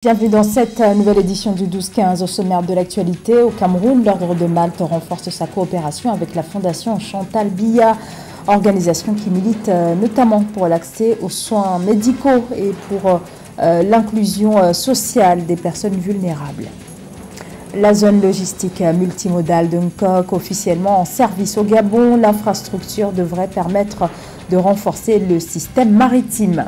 Bienvenue dans cette nouvelle édition du 12-15 au sommaire de l'actualité. Au Cameroun, l'Ordre de Malte renforce sa coopération avec la Fondation Chantal Biya, organisation qui milite notamment pour l'accès aux soins médicaux et pour l'inclusion sociale des personnes vulnérables. La zone logistique multimodale de Nkok, officiellement en service au Gabon, l'infrastructure devrait permettre de renforcer le système maritime.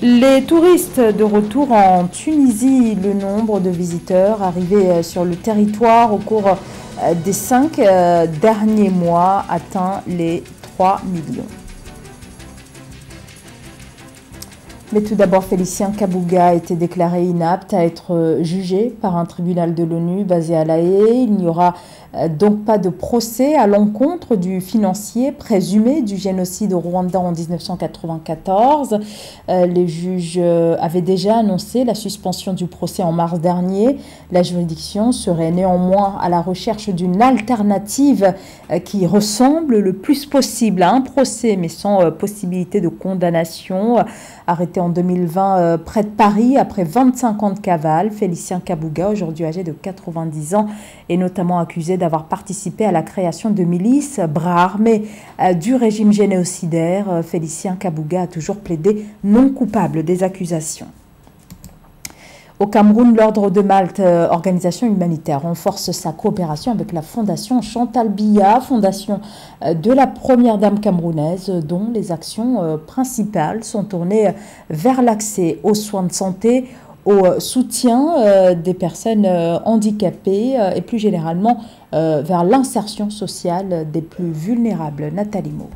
Les touristes de retour en Tunisie, le nombre de visiteurs arrivés sur le territoire au cours des 5 derniers mois atteint les 3 millions. Mais tout d'abord, Félicien Kabuga a été déclaré inapte à être jugé par un tribunal de l'ONU basé à La Haye. Il n'y aura donc pas de procès à l'encontre du financier présumé du génocide au Rwanda en 1994. Les juges avaient déjà annoncé la suspension du procès en mars dernier. La juridiction serait néanmoins à la recherche d'une alternative qui ressemble le plus possible à un procès, mais sans possibilité de condamnation. Arrêté en 2020 près de Paris après 25 ans de cavale, Félicien Kabuga, aujourd'hui âgé de 90 ans, est notamment accusé d'avoir participé à la création de milices, bras armés du régime génocidaire. Félicien Kabuga a toujours plaidé non coupable des accusations. Au Cameroun, l'Ordre de Malte, organisation humanitaire, renforce sa coopération avec la Fondation Chantal Biya, fondation de la première dame camerounaise, dont les actions principales sont tournées vers l'accès aux soins de santé, au soutien des personnes handicapées et plus généralement vers l'insertion sociale des plus vulnérables. Nathalie Mo.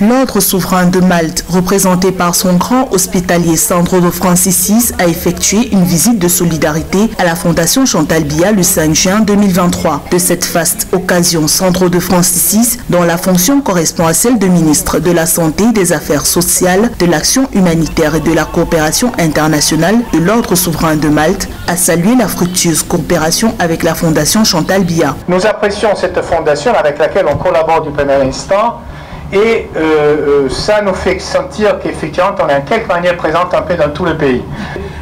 L'Ordre souverain de Malte, représenté par son grand hospitalier Sandro de Francis, a effectué une visite de solidarité à la Fondation Chantal Biya le 5 juin 2023. De cette faste occasion, Sandro de Francis, dont la fonction correspond à celle de ministre de la Santé, des Affaires sociales, de l'Action humanitaire et de la coopération internationale de l'Ordre souverain de Malte, a salué la fructueuse coopération avec la Fondation Chantal Biya. Nous apprécions cette fondation avec laquelle on collabore du premier instant. Et ça nous fait sentir qu'effectivement on est en quelque manière présente un peu dans tout le pays.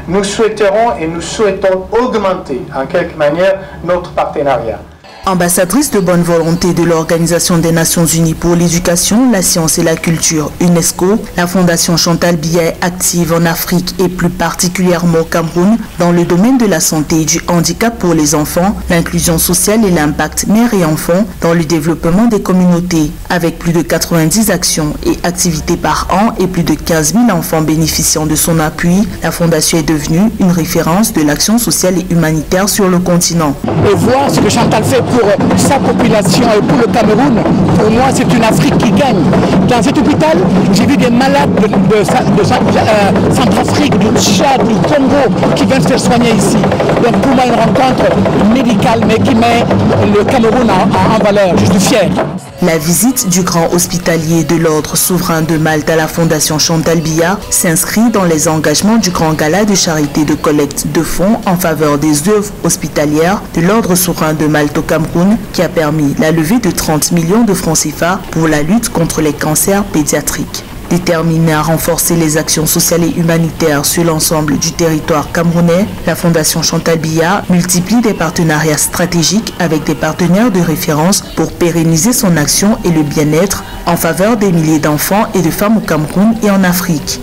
Nous souhaiterons et nous souhaitons augmenter en quelque manière notre partenariat. Ambassadrice de bonne volonté de l'Organisation des Nations Unies pour l'éducation, la science et la culture, UNESCO, la Fondation Chantal Biya est active en Afrique et plus particulièrement au Cameroun dans le domaine de la santé et du handicap pour les enfants, l'inclusion sociale et l'impact mère et enfant dans le développement des communautés. Avec plus de 90 actions et activités par an et plus de 15 000 enfants bénéficiant de son appui, la Fondation est devenue une référence de l'action sociale et humanitaire sur le continent. Et voir ce que Chantal fait pour sa population et pour le Cameroun, pour moi c'est une Afrique qui gagne. Dans cet hôpital, j'ai vu des malades de Centrafrique, du Tchad, du Congo qui viennent se faire soigner ici. Donc pour moi une rencontre médicale mais qui met le Cameroun en valeur. Je suis fier. La visite du grand hospitalier de l'Ordre souverain de Malte à la Fondation Chantal Biya s'inscrit dans les engagements du grand gala de charité de collecte de fonds en faveur des œuvres hospitalières de l'Ordre souverain de Malte au Cameroun qui a permis la levée de 30 millions de francs CFA pour la lutte contre les cancers pédiatriques. Déterminée à renforcer les actions sociales et humanitaires sur l'ensemble du territoire camerounais, la Fondation Chantal Biya multiplie des partenariats stratégiques avec des partenaires de référence pour pérenniser son action et le bien-être en faveur des milliers d'enfants et de femmes au Cameroun et en Afrique.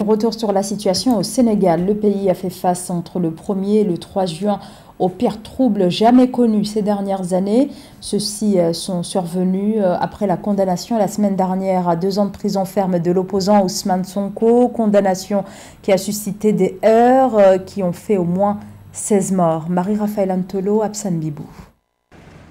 Retour sur la situation au Sénégal. Le pays a fait face entre le 1er et le 3 juin aux pires troubles jamais connus ces dernières années. Ceux-ci sont survenus après la condamnation la semaine dernière à 2 ans de prison ferme de l'opposant Ousmane Sonko, condamnation qui a suscité des heurts qui ont fait au moins 16 morts. Marie-Raphaël Antolo, Absan Bibou.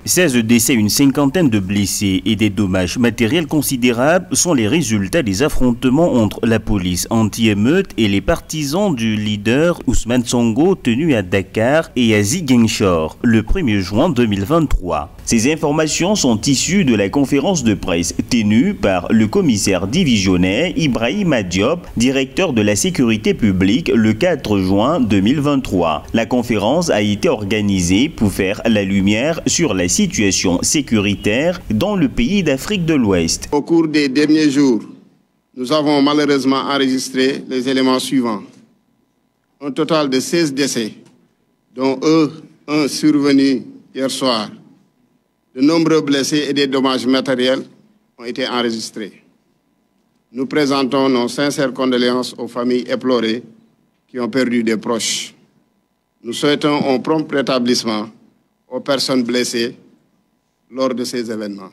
16 décès, une cinquantaine de blessés et des dommages matériels considérables sont les résultats des affrontements entre la police anti-émeute et les partisans du leader Ousmane Sonko tenu à Dakar et à Ziguinchor le 1er juin 2023. Ces informations sont issues de la conférence de presse tenue par le commissaire divisionnaire Ibrahima Diop, directeur de la sécurité publique, le 4 juin 2023. La conférence a été organisée pour faire la lumière sur la situation sécuritaire dans le pays d'Afrique de l'Ouest. Au cours des derniers jours, nous avons malheureusement enregistré les éléments suivants. Un total de 16 décès, dont un survenu hier soir. De nombreux blessés et des dommages matériels ont été enregistrés. Nous présentons nos sincères condoléances aux familles éplorées qui ont perdu des proches. Nous souhaitons un prompt rétablissement aux personnes blessées lors de ces événements.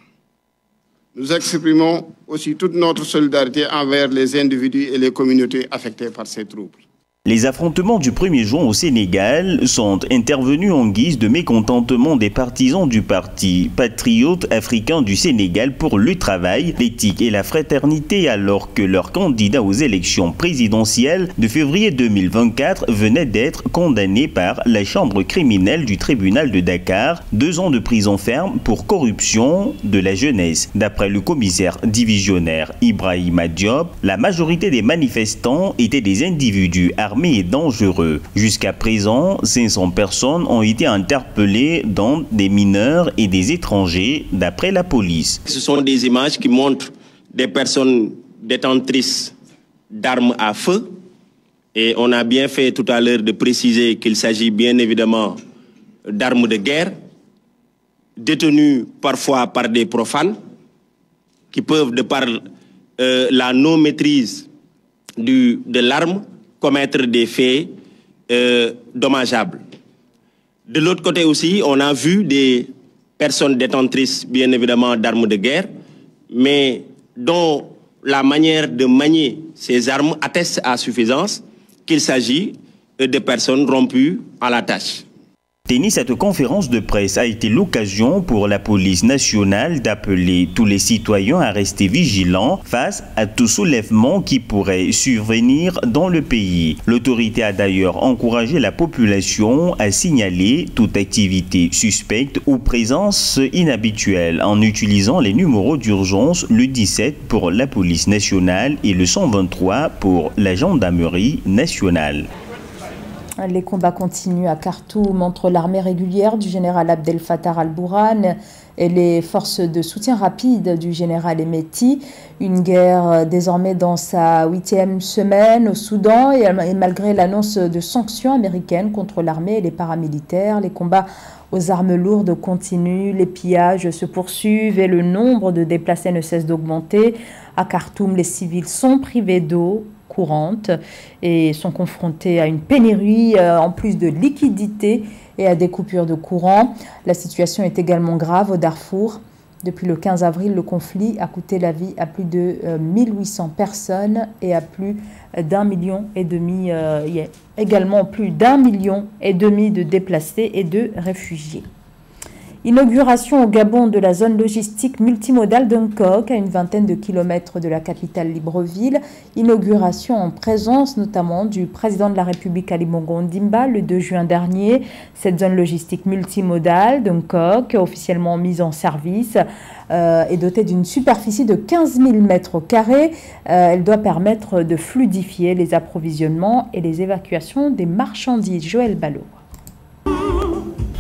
Nous exprimons aussi toute notre solidarité envers les individus et les communautés affectées par ces troubles. Les affrontements du 1er juin au Sénégal sont intervenus en guise de mécontentement des partisans du parti patriote africain du Sénégal pour le travail, l'éthique et la fraternité, alors que leur candidat aux élections présidentielles de février 2024 venait d'être condamné par la chambre criminelle du tribunal de Dakar, 2 ans de prison ferme pour corruption de la jeunesse. D'après le commissaire divisionnaire Ibrahima Diop, la majorité des manifestants étaient des individus armés et dangereux. Jusqu'à présent, 500 personnes ont été interpellées, dont des mineurs et des étrangers, d'après la police. Ce sont des images qui montrent des personnes détentrices d'armes à feu. Et on a bien fait tout à l'heure de préciser qu'il s'agit bien évidemment d'armes de guerre, détenues parfois par des profanes, qui peuvent, de par la non-maîtrise de l'arme, commettre des faits dommageables. De l'autre côté aussi, on a vu des personnes détentrices, bien évidemment, d'armes de guerre, mais dont la manière de manier ces armes atteste à suffisance qu'il s'agit de personnes rompues à la tâche. Cette conférence de presse a été l'occasion pour la police nationale d'appeler tous les citoyens à rester vigilants face à tout soulèvement qui pourrait survenir dans le pays. L'autorité a d'ailleurs encouragé la population à signaler toute activité suspecte ou présence inhabituelle en utilisant les numéros d'urgence, le 17 pour la police nationale et le 123 pour la gendarmerie nationale. Les combats continuent à Khartoum entre l'armée régulière du général Abdel Fattah al-Burhan et les forces de soutien rapide du général Hemeti. Une guerre désormais dans sa 8e semaine au Soudan et malgré l'annonce de sanctions américaines contre l'armée et les paramilitaires, les combats aux armes lourdes continuent, les pillages se poursuivent et le nombre de déplacés ne cesse d'augmenter. À Khartoum, les civils sont privés d'eau courante et sont confrontés à une pénurie en plus de liquidités et à des coupures de courant. La situation est également grave au Darfour. Depuis le 15 avril, le conflit a coûté la vie à plus de 1800 personnes et à plus d'1,5 million. Il y a également plus d'1,5 million de déplacés et de réfugiés. Inauguration au Gabon de la zone logistique multimodale d'Nkok, à une vingtaine de kilomètres de la capitale Libreville. Inauguration en présence notamment du président de la République Ali Bongo Ondimba le 2 juin dernier. Cette zone logistique multimodale d'Nkok, officiellement mise en service, est dotée d'une superficie de 15 000 mètres carrés. Elle doit permettre de fluidifier les approvisionnements et les évacuations des marchandises. Joël Ballot.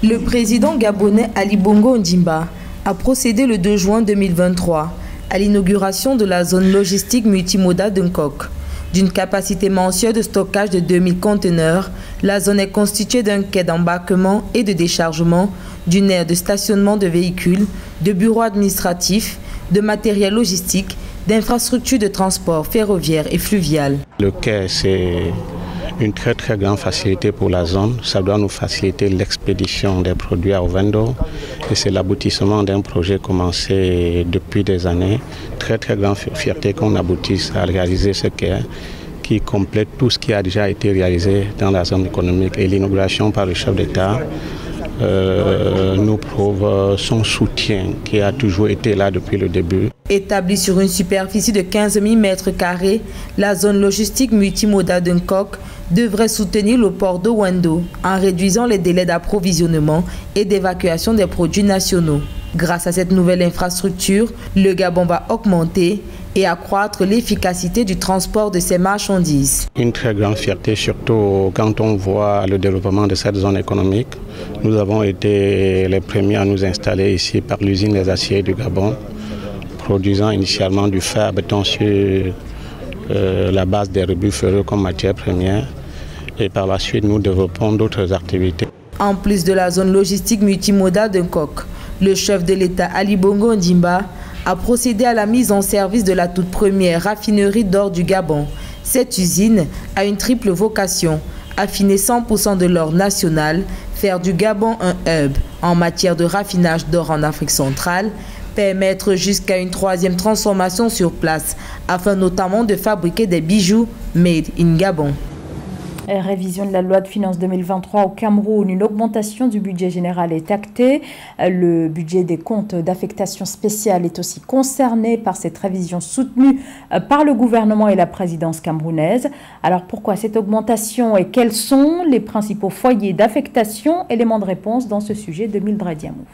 Le président gabonais Ali Bongo Ondimba a procédé le 2 juin 2023 à l'inauguration de la zone logistique multimodale de Nkok. D'une capacité mensuelle de stockage de 2000 conteneurs, la zone est constituée d'un quai d'embarquement et de déchargement, d'une aire de stationnement de véhicules, de bureaux administratifs, de matériel logistique, d'infrastructures de transport ferroviaire et fluvial. Le quai, c'est une très grande facilité pour la zone. Ça doit nous faciliter l'expédition des produits à Ovendo et c'est l'aboutissement d'un projet commencé depuis des années. Très grande fierté qu'on aboutisse à réaliser ce quai qui complète tout ce qui a déjà été réalisé dans la zone économique et l'inauguration par le chef d'État nous prouve son soutien qui a toujours été là depuis le début. Établie sur une superficie de 15 000 mètres carrés, la zone logistique multimodale de Nkok devrait soutenir le port de Wendo en réduisant les délais d'approvisionnement et d'évacuation des produits nationaux. Grâce à cette nouvelle infrastructure, le Gabon va augmenter et accroître l'efficacité du transport de ces marchandises. Une très grande fierté, surtout quand on voit le développement de cette zone économique. Nous avons été les premiers à nous installer ici par l'usine des aciers du Gabon, produisant initialement du fer à béton sur la base des rebuts ferreux comme matière première. Et par la suite, nous développons d'autres activités. En plus de la zone logistique multimodale de Nkok, le chef de l'État Ali Bongo Ondimba a procédé à la mise en service de la toute première raffinerie d'or du Gabon. Cette usine a une triple vocation: affiner 100% de l'or national, faire du Gabon un hub en matière de raffinage d'or en Afrique centrale, permettre jusqu'à une troisième transformation sur place, afin notamment de fabriquer des bijoux made in Gabon. Révision de la loi de finances 2023 au Cameroun, une augmentation du budget général est actée. Le budget des comptes d'affectation spéciale est aussi concerné par cette révision soutenue par le gouvernement et la présidence camerounaise. Alors pourquoi cette augmentation et quels sont les principaux foyers d'affectation? Élément de réponse dans ce sujet de Mildred Diamou.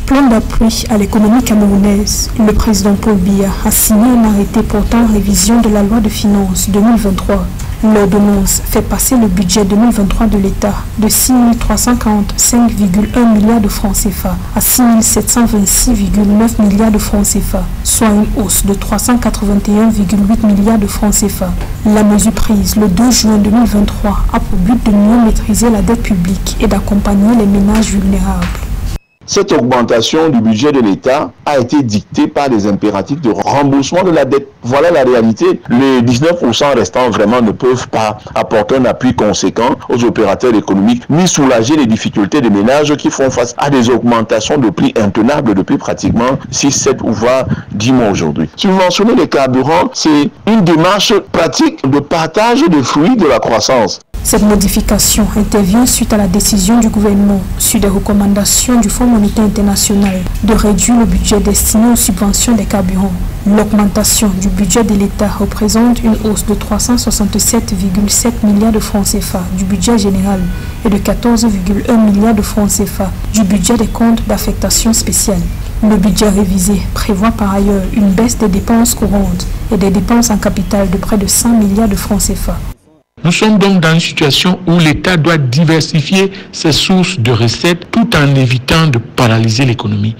Plan d'appui à l'économie camerounaise. Le président Paul Biya a signé un arrêté portant révision de la loi de finances 2023. L'ordonnance fait passer le budget 2023 de l'État de 6 345,1 milliards de francs CFA à 6 726,9 milliards de francs CFA, soit une hausse de 381,8 milliards de francs CFA. La mesure prise le 2 juin 2023 a pour but de mieux maîtriser la dette publique et d'accompagner les ménages vulnérables. Cette augmentation du budget de l'État a été dictée par des impératifs de remboursement de la dette. Voilà la réalité. Les 19% restants vraiment ne peuvent pas apporter un appui conséquent aux opérateurs économiques ni soulager les difficultés des ménages qui font face à des augmentations de prix intenables depuis pratiquement 6, 7 ou voire 10 mois aujourd'hui. Subventionner les carburants, c'est une démarche pratique de partage des fruits de la croissance. Cette modification intervient suite à la décision du gouvernement, sur des recommandations du Fonds monétaire international, de réduire le budget destiné aux subventions des carburants. L'augmentation du budget de l'État représente une hausse de 367,7 milliards de francs CFA du budget général et de 14,1 milliards de francs CFA du budget des comptes d'affectation spéciale. Le budget révisé prévoit par ailleurs une baisse des dépenses courantes et des dépenses en capital de près de 100 milliards de francs CFA. Nous sommes donc dans une situation où l'État doit diversifier ses sources de recettes tout en évitant de paralyser l'économie.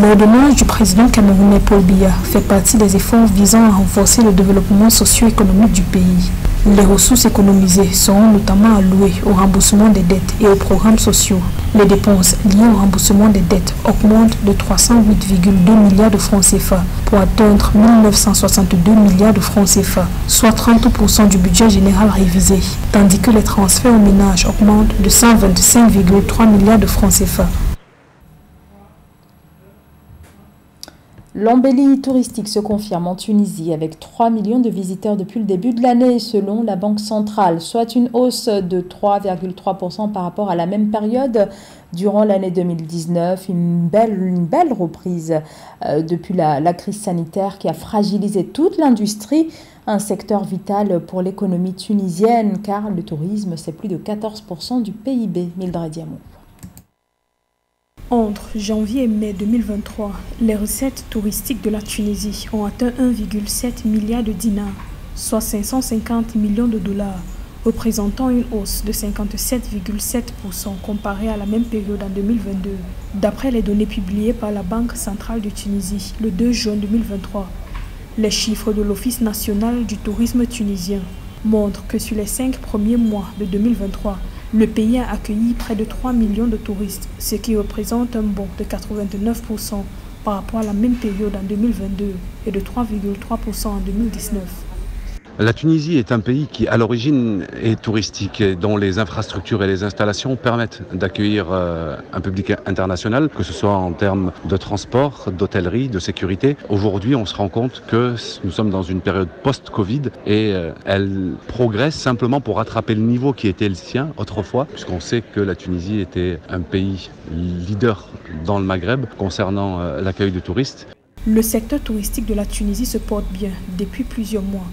L'ordonnance du président camerounais Paul Biya fait partie des efforts visant à renforcer le développement socio-économique du pays. Les ressources économisées seront notamment allouées au remboursement des dettes et aux programmes sociaux. Les dépenses liées au remboursement des dettes augmentent de 308,2 milliards de francs CFA pour atteindre 1962 milliards de francs CFA, soit 30% du budget général révisé, tandis que les transferts aux ménages augmentent de 125,3 milliards de francs CFA. L'embellie touristique se confirme en Tunisie avec 3 millions de visiteurs depuis le début de l'année selon la Banque centrale, soit une hausse de 3,3% par rapport à la même période durant l'année 2019. Une belle reprise depuis la crise sanitaire qui a fragilisé toute l'industrie, un secteur vital pour l'économie tunisienne car le tourisme c'est plus de 14% du PIB. Mildred Diamou. Entre janvier et mai 2023, les recettes touristiques de la Tunisie ont atteint 1,7 milliard de dinars, soit 550 millions de dollars, représentant une hausse de 57,7% comparée à la même période en 2022. D'après les données publiées par la Banque centrale de Tunisie le 2 juin 2023, les chiffres de l'Office national du tourisme tunisien montrent que sur les 5 premiers mois de 2023, le pays a accueilli près de 3 millions de touristes, ce qui représente un bond de 89% par rapport à la même période en 2022 et de 3,3% en 2019. La Tunisie est un pays qui, à l'origine, est touristique, dont les infrastructures et les installations permettent d'accueillir un public international, que ce soit en termes de transport, d'hôtellerie, de sécurité. Aujourd'hui, on se rend compte que nous sommes dans une période post-Covid et elle progresse simplement pour rattraper le niveau qui était le sien autrefois, puisqu'on sait que la Tunisie était un pays leader dans le Maghreb concernant l'accueil de touristes. Le secteur touristique de la Tunisie se porte bien depuis plusieurs mois.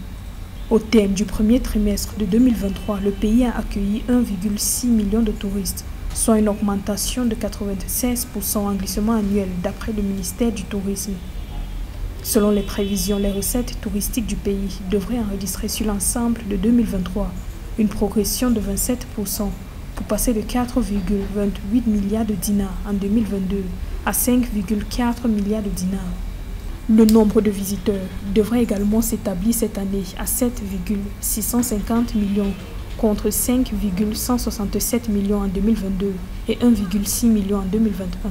Au terme du premier trimestre de 2023, le pays a accueilli 1,6 million de touristes, soit une augmentation de 96% en glissement annuel d'après le ministère du Tourisme. Selon les prévisions, les recettes touristiques du pays devraient enregistrer sur l'ensemble de 2023 une progression de 27% pour passer de 4,28 milliards de dinars en 2022 à 5,4 milliards de dinars. Le nombre de visiteurs devrait également s'établir cette année à 7,650 millions contre 5,167 millions en 2022 et 1,6 million en 2021.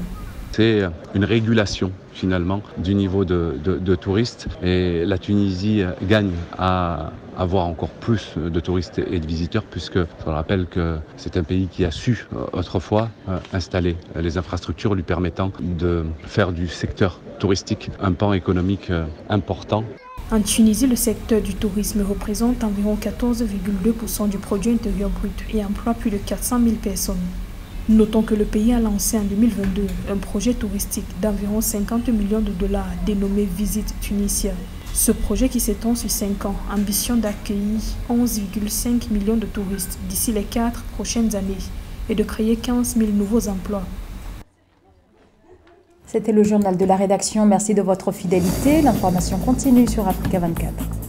C'est une régulation finalement du niveau de touristes et la Tunisie gagne à avoir encore plus de touristes et de visiteurs puisque je rappelle que c'est un pays qui a su autrefois installer les infrastructures lui permettant de faire du secteur touristique un pan économique important. En Tunisie, le secteur du tourisme représente environ 14,2% du produit intérieur brut et emploie plus de 400 000 personnes. Notons que le pays a lancé en 2022 un projet touristique d'environ 50 millions de dollars dénommé Visite Tunisia. Ce projet qui s'étend sur 5 ans ambitionne d'accueillir 11,5 millions de touristes d'ici les 4 prochaines années et de créer 15 000 nouveaux emplois. C'était le journal de la rédaction. Merci de votre fidélité. L'information continue sur Africa 24.